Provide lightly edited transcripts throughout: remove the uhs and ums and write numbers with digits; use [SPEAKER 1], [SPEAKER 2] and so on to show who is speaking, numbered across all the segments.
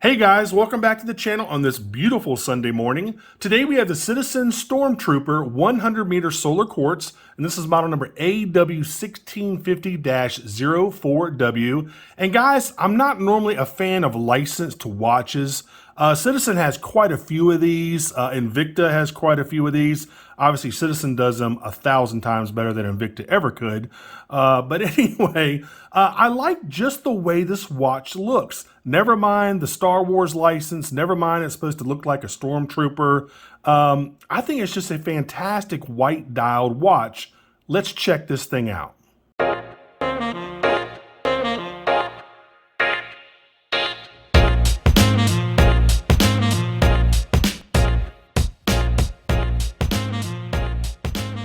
[SPEAKER 1] Hey guys, welcome back to the channel on this beautiful Sunday morning. Today we have the Citizen Stormtrooper 100 meter solar quartz, and this is model number AW1650-04W. And guys, I'm not normally a fan of licensed watches. Citizen has quite a few of these. Invicta has quite a few of these. Obviously, Citizen does them 1,000 times better than Invicta ever could. But anyway, I like just the way this watch looks. Never mind the Star Wars license. Never mind it's supposed to look like a Stormtrooper. I think it's just a fantastic white dialed watch. Let's check this thing out.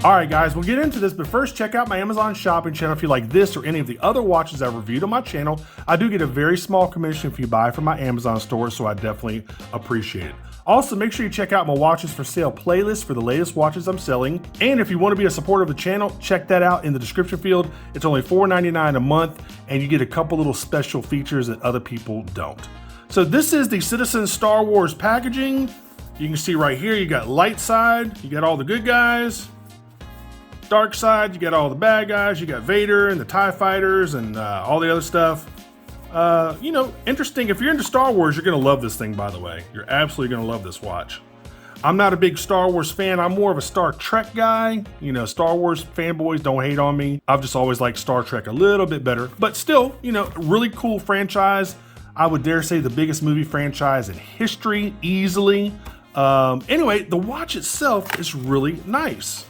[SPEAKER 1] All right, guys, we'll get into this, but first check out my Amazon shopping channel if you like this or any of the other watches I've reviewed on my channel. I do get a very small commission if you buy from my Amazon store, so I definitely appreciate it. Also, make sure you check out my watches for sale playlist for the latest watches I'm selling. And if you want to be a supporter of the channel, check that out in the description field. It's only $4.99 a month, and you get a couple little special features that other people don't. So this is the Citizen Star Wars packaging. You can see right here, you got light side, you got all the good guys. Dark side, you got all the bad guys, you got Vader and the TIE fighters and all the other stuff. You know, interesting. If you're into Star Wars, you're gonna love this thing, by the way. You're absolutely gonna love this watch. I'm not a big Star Wars fan. I'm more of a Star Trek guy. You know, Star Wars fanboys don't hate on me. I've just always liked Star Trek a little bit better, but still, you know, really cool franchise. I would dare say the biggest movie franchise in history, easily. Anyway, the watch itself is really nice.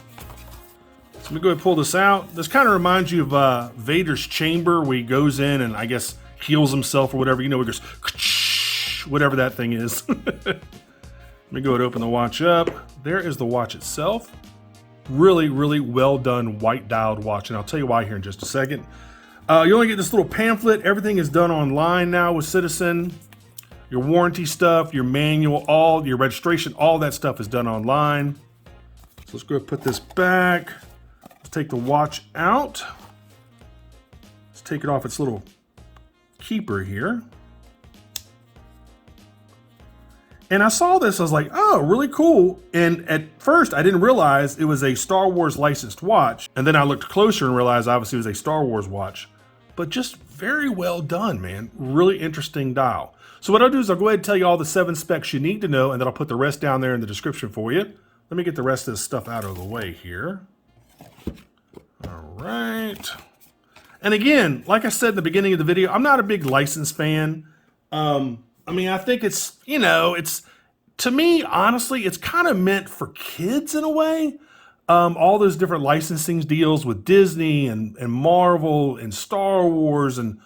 [SPEAKER 1] So let me go ahead and pull this out. This kind of reminds you of Vader's chamber where he goes in and I guess heals himself or whatever. You know, he goes, whatever that thing is. Let me go ahead and open the watch up. There is the watch itself. Really, really well done white dialed watch. And I'll tell you why here in just a second. You only get this little pamphlet. Everything is done online now with Citizen. Your warranty stuff, your manual, all your registration, all that stuff is done online. So let's go ahead and put this back. Take the watch out. Let's take it off its little keeper here. And I saw this, I was like, oh, really cool. And at first I didn't realize it was a Star Wars licensed watch. And then I looked closer and realized obviously it was a Star Wars watch, but just very well done, man. Really interesting dial. So what I'll do is I'll go ahead and tell you all the 7 specs you need to know, and then I'll put the rest down there in the description for you. Let me get the rest of this stuff out of the way here. All right. And again, like I said in the beginning of the video, I'm not a big license fan. I mean, I think it's, you know, to me, honestly, it's kind of meant for kids in a way. All those different licensing deals with Disney and Marvel and Star Wars. And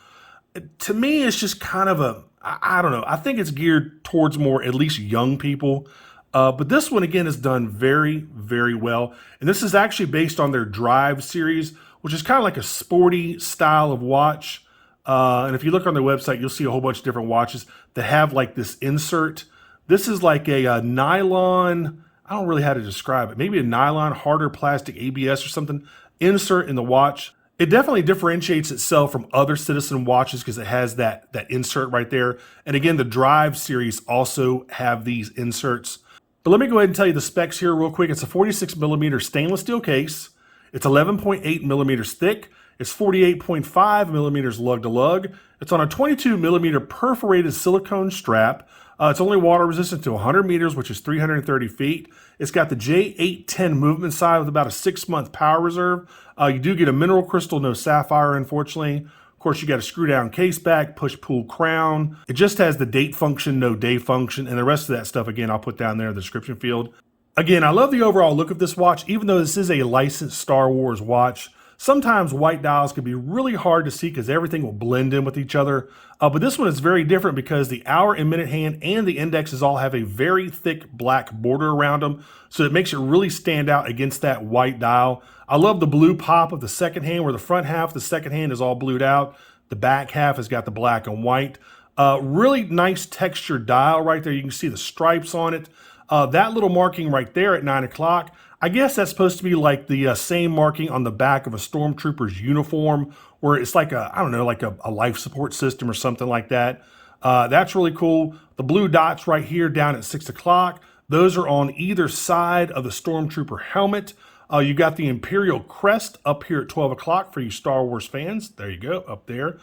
[SPEAKER 1] to me, it's just kind of I don't know. I think it's geared towards more, at least young people. But this one, again, is done very, very well. And this is actually based on their Drive series, which is kind of like a sporty style of watch. And if you look on their website, you'll see a whole bunch of different watches that have like this insert. This is like a nylon, I don't really know how to describe it, maybe a nylon, harder plastic ABS or something, insert in the watch. It definitely differentiates itself from other Citizen watches because it has that insert right there. And again, the Drive series also have these inserts. But let me go ahead and tell you the specs here real quick. It's a 46 millimeter stainless steel case. It's 11.8 millimeters thick. It's 48.5 millimeters lug to lug. It's on a 22 millimeter perforated silicone strap. It's only water resistant to 100 meters, which is 330 feet. It's got the J810 movement side with about a 6-month power reserve. You do get a mineral crystal, no sapphire, unfortunately. Of course, you got a Screwdown caseback, push-pull crown. It just has the date function, no day function, and the rest of that stuff, again, I'll put down there in the description field. Again, I love the overall look of this watch, even though this is a licensed Star Wars watch. Sometimes white dials can be really hard to see because everything will blend in with each other. But this one is very different because the hour and minute hand and the indexes all have a very thick black border around them. So it makes it really stand out against that white dial. I love the blue pop of the second hand where the front half of the second hand is all blued out. The back half has got the black and white. Really nice textured dial right there. You can see the stripes on it. That little marking right there at 9 o'clock, I guess that's supposed to be like the same marking on the back of a Stormtrooper's uniform, where it's like I don't know, like a life support system or something like that. That's really cool. The blue dots right here down at 6 o'clock, those are on either side of the Stormtrooper helmet. You got the Imperial crest up here at 12 o'clock for you Star Wars fans. There you go, up there.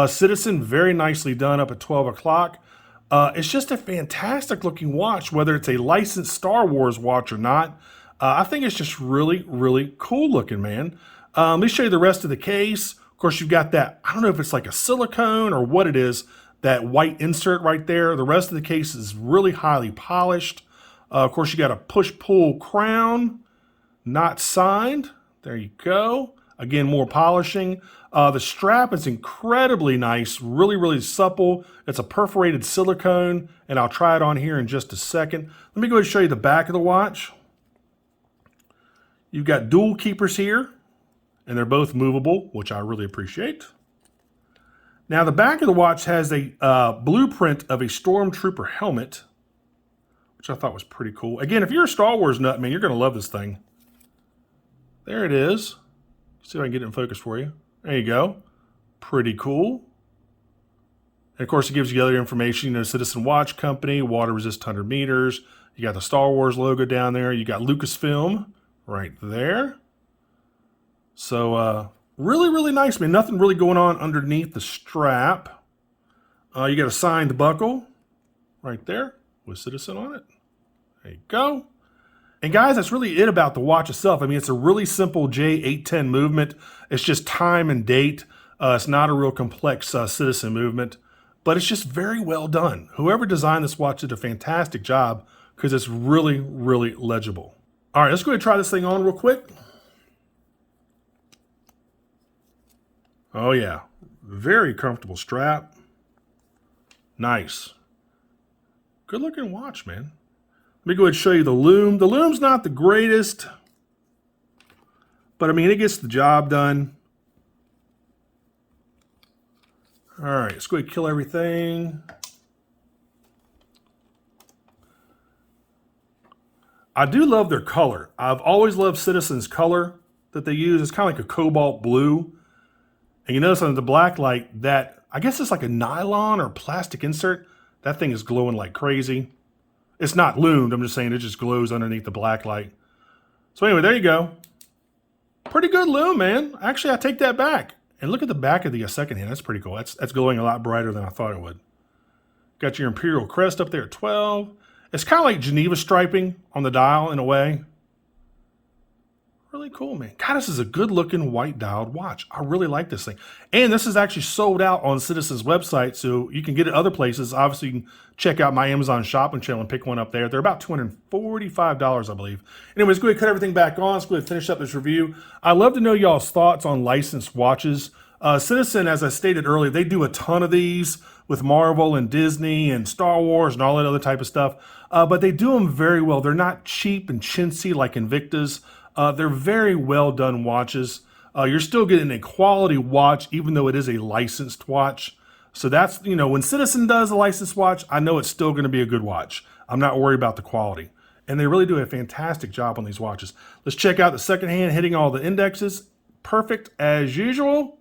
[SPEAKER 1] Citizen, very nicely done up at 12 o'clock. It's just a fantastic looking watch, whether it's a licensed Star Wars watch or not. I think it's just really, really cool looking, man. Let me show you the rest of the case. Of course, you've got that, I don't know if it's like a silicone or what it is, that white insert right there. The rest of the case is really highly polished. Of course, you got a push-pull crown, not signed. There you go. Again, more polishing. The strap is incredibly nice, really, really supple. It's a perforated silicone, and I'll try it on here in just a second. Let me go ahead and show you the back of the watch. You've got dual keepers here, and they're both movable, which I really appreciate. Now, the back of the watch has a blueprint of a Stormtrooper helmet, which I thought was pretty cool. Again, if you're a Star Wars nut, man, you're going to love this thing. There it is. See if I can get it in focus for you. There you go. Pretty cool. And of course, it gives you other information. You know, Citizen Watch Company, water resist 100 meters. You got the Star Wars logo down there. You got Lucasfilm right there. So, really, really nice, man. Nothing really going on underneath the strap. You got a signed buckle right there with Citizen on it. There you go. And guys, that's really it about the watch itself. I mean, it's a really simple J810 movement. It's just time and date. It's not a real complex Citizen movement, but it's just very well done. Whoever designed this watch did a fantastic job because it's really, really legible. All right, let's go ahead and try this thing on real quick. Oh yeah, very comfortable strap. Nice. Good looking watch, man. Let me go ahead and show you the Lume. The Lume's not the greatest, but I mean, it gets the job done. All right, let's go ahead and kill everything. I do love their color. I've always loved Citizen's color that they use. It's kind of like a cobalt blue. And you notice under the black light that, I guess it's like a nylon or plastic insert. That thing is glowing like crazy. It's not lumed, I'm just saying it just glows underneath the black light. So anyway, there you go. Pretty good lume, man. Actually, I take that back. And look at the back of the second hand. That's pretty cool. That's glowing a lot brighter than I thought it would. Got your Imperial crest up there at 12. It's kind of like Geneva striping on the dial in a way. Really cool, man. God, this is a good looking white dialed watch. I really like this thing. And this is actually sold out on Citizen's website, so you can get it other places. Obviously, you can check out my Amazon shopping channel and pick one up there. They're about $245, I believe. Anyways, go ahead and cut everything back on. Let's go ahead and finish up this review. I'd love to know y'all's thoughts on licensed watches. Citizen, as I stated earlier, they do a ton of these with Marvel and Disney and Star Wars and all that other type of stuff. But they do them very well. They're not cheap and chintzy like Invicta's. They're very well done watches. You're still getting a quality watch, even though it is a licensed watch. So that's, you know, when Citizen does a licensed watch, I know it's still going to be a good watch. I'm not worried about the quality. And they really do a fantastic job on these watches. Let's check out the second hand, hitting all the indexes. Perfect as usual.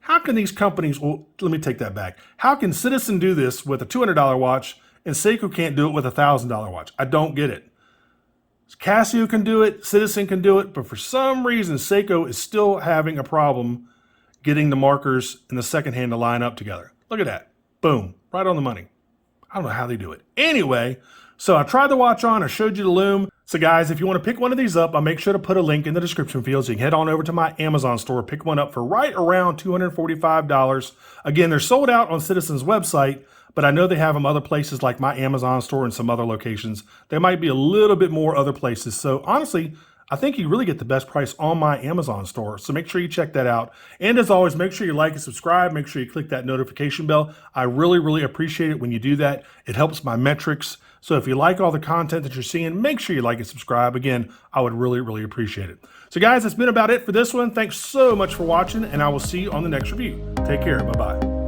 [SPEAKER 1] How can these companies, well, let me take that back. How can Citizen do this with a $200 watch and Seiko can't do it with a $1,000 watch? I don't get it. Casio can do it, Citizen can do it, but for some reason, Seiko is still having a problem getting the markers in the second hand to line up together. Look at that. Boom. Right on the money. I don't know how they do it. Anyway, so I tried the watch on. I showed you the Lume. So guys, if you want to pick one of these up, I'll make sure to put a link in the description field so you can head on over to my Amazon store, pick one up for right around $245. Again, they're sold out on Citizen's website, but I know they have them other places like my Amazon store and some other locations. There might be a little bit more other places. So honestly, I think you really get the best price on my Amazon store. So make sure you check that out. And as always, make sure you like and subscribe. Make sure you click that notification bell. I really, really appreciate it when you do that. It helps my metrics. So if you like all the content that you're seeing, make sure you like and subscribe. Again, I would really, really appreciate it. So guys, that's been about it for this one. Thanks so much for watching, and I will see you on the next review. Take care. Bye-bye.